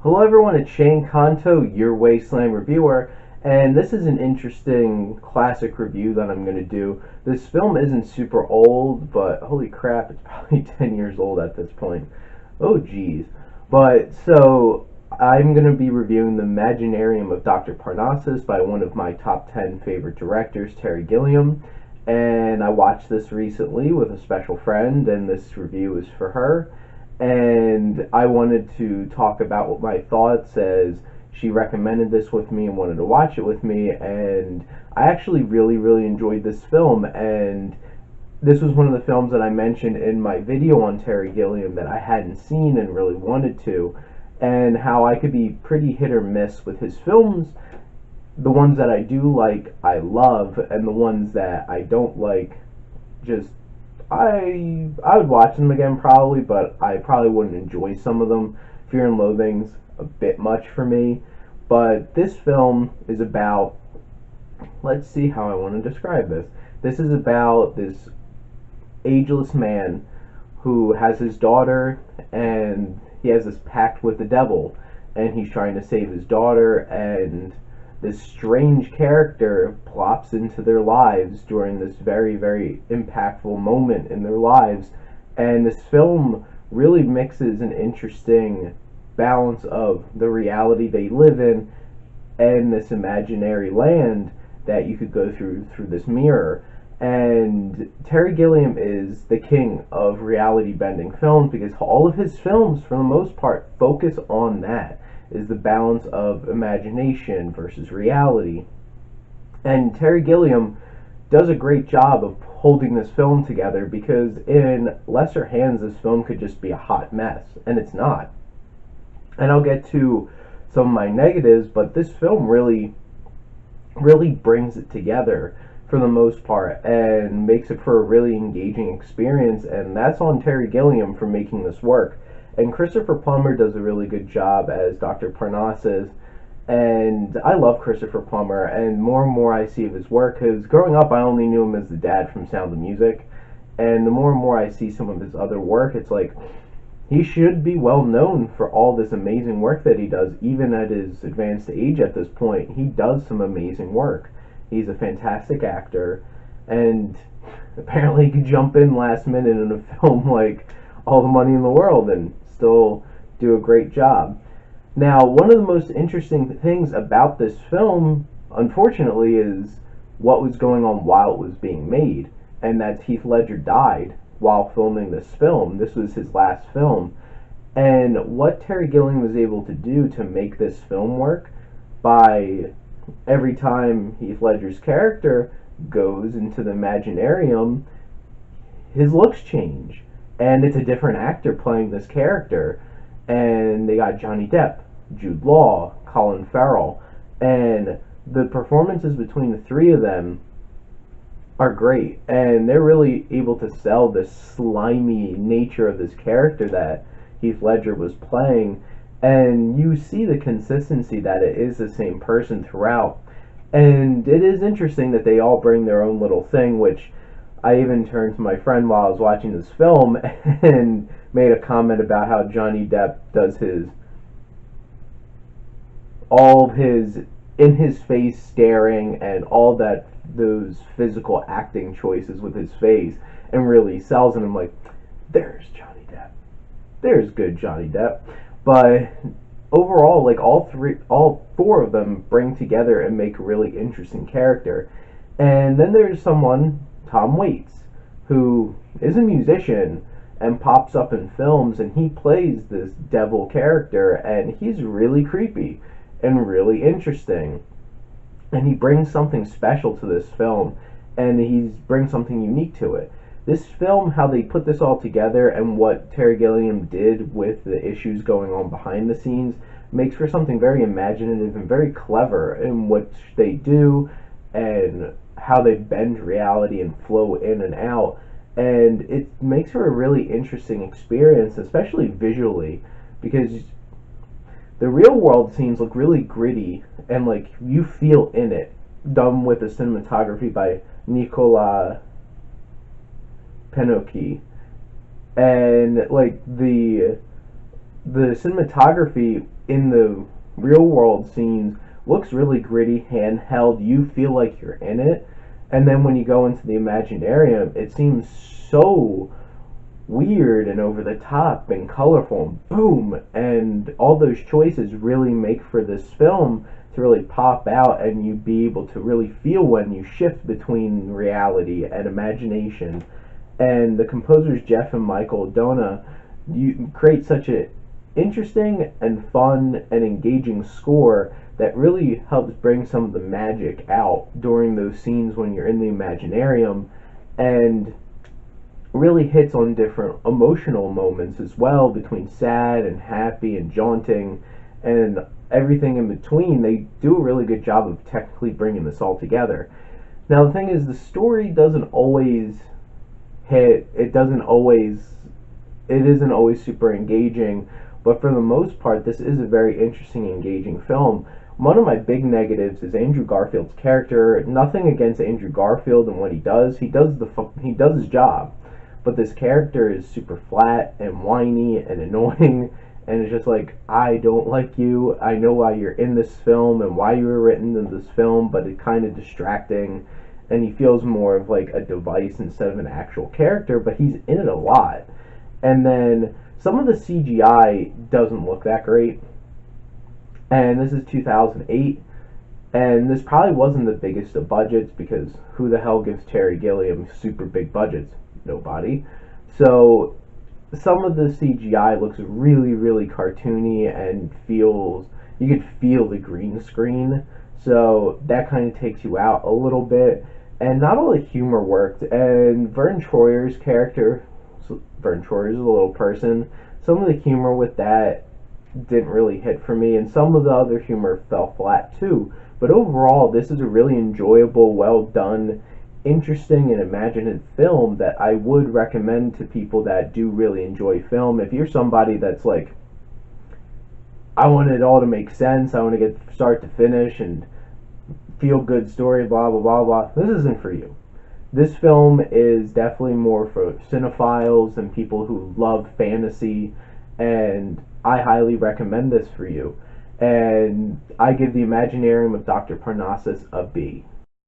Hello everyone, it's Shane Kanto, your Wasteland reviewer, and this is an interesting classic review that I'm going to do. This film isn't super old, but holy crap, it's probably 10 years old at this point. Oh geez. I'm going to be reviewing the Imaginarium of Doctor Parnassus by one of my top 10 favorite directors, Terry Gilliam, and I watched this recently with a special friend, and this review is for her. And I wanted to talk about what my thoughts as she recommended this with me and wanted to watch it with me, and I actually really enjoyed this film. And this was one of the films that I mentioned in my video on Terry Gilliam that I hadn't seen and really wanted to, and how I could be pretty hit or miss with his films. The ones that I do like, I love, and the ones that I don't like, just I would watch them again probably, but I probably wouldn't enjoy some of them. Fear and Loathing's a bit much for me, but this film is about, let's see how I want to describe this. This is about this ageless man who has his daughter, and he has this pact with the devil, and he's trying to save his daughter, and this strange character plops into their lives during this very impactful moment in their lives. And this film really mixes an interesting balance of the reality they live in and this imaginary land that you could go through this mirror. And Terry Gilliam is the king of reality bending films, because all of his films for the most part focus on that, is the balance of imagination versus reality. And Terry Gilliam does a great job of holding this film together, because in lesser hands this film could just be a hot mess, and it's not. And I'll get to some of my negatives, but this film really brings it together for the most part and makes it for a really engaging experience, and that's on Terry Gilliam for making this work. And Christopher Plummer does a really good job as Dr. Parnassus, and I love Christopher Plummer, and more I see of his work, because growing up I only knew him as the dad from Sound of Music, and the more I see some of his other work, it's like he should be well known for all this amazing work that he does. Even at his advanced age at this point, he does some amazing work. He's a fantastic actor, and apparently he could jump in last minute in a film like All the Money in the World and still do a great job. Now, one of the most interesting things about this film, unfortunately, is what was going on while it was being made, and that's Heath Ledger died while filming this film. This was his last film, and what Terry Gilliam was able to do to make this film work, by every time Heath Ledger's character goes into the Imaginarium, his looks change, and it's a different actor playing this character. And they got Johnny Depp, Jude Law, Colin Farrell, and the performances between the three of them are great, and they're really able to sell this slimy nature of this character that Heath Ledger was playing, and you see the consistency that it is the same person throughout. And it is interesting that they all bring their own little thing, which I even turned to my friend while I was watching this film and made a comment about how Johnny Depp does all of his in his face staring and all that, those physical acting choices with his face, and really sells it. I'm like, there's Johnny Depp. There's good Johnny Depp. But overall, like all four of them bring together and make a really interesting character. And then there's someone, Tom Waits, who is a musician and pops up in films, and he plays this devil character, and he's really creepy and really interesting, and he brings something special to this film, and he brings something unique to it. This film, how they put this all together and what Terry Gilliam did with the issues going on behind the scenes, makes for something very imaginative and very clever in what they do and how they bend reality and flow in and out. And it makes for a really interesting experience, especially visually, because the real world scenes look really gritty and like you feel in it, done with the cinematography by Nicola Penocchi. And like the the cinematography in the real world scenes looks really gritty, handheld. You feel like you're in it. And then when you go into the Imaginarium, it seems so weird and over the top and colorful and boom, and all those choices really make for this film to really pop out, and you be able to really feel when you shift between reality and imagination. And the composers Jeff and Michael Dona, you create such an interesting and fun and engaging score that really helps bring some of the magic out during those scenes when you're in the Imaginarium, and really hits on different emotional moments as well, between sad and happy and jaunting and everything in between. They do a really good job of technically bringing this all together. Now the thing is, the story doesn't always hit. It isn't always super engaging, but for the most part this is a very interesting, engaging film. One of my big negatives is Andrew Garfield's character. Nothing against Andrew Garfield and what he does. He does his job. But this character is super flat and whiny and annoying, and it's just like, I don't like you. I know why you're in this film and why you were written in this film, but it's kind of distracting, and he feels more of like a device instead of an actual character, but he's in it a lot. And then some of the CGI doesn't look that great, and this is 2008, and this probably wasn't the biggest of budgets, because who the hell gives Terry Gilliam super big budgets? Nobody. So some of the CGI looks really, really cartoony and you could feel the green screen. So that kind of takes you out a little bit. And not all the humor worked. And Vern Troyer's character, Vern Troyer's a little person, some of the humor with that didn't really hit for me. And some of the other humor fell flat too. But overall, this is a really enjoyable, well done, interesting and imaginative film that I would recommend to people that do really enjoy film. If you're somebody that's like, I want it all to make sense, I want to get start to finish and feel good story, blah blah blah blah, this isn't for you. This film is definitely more for cinephiles and people who love fantasy, and I highly recommend this for you. And I give the Imaginarium of Dr. Parnassus a B.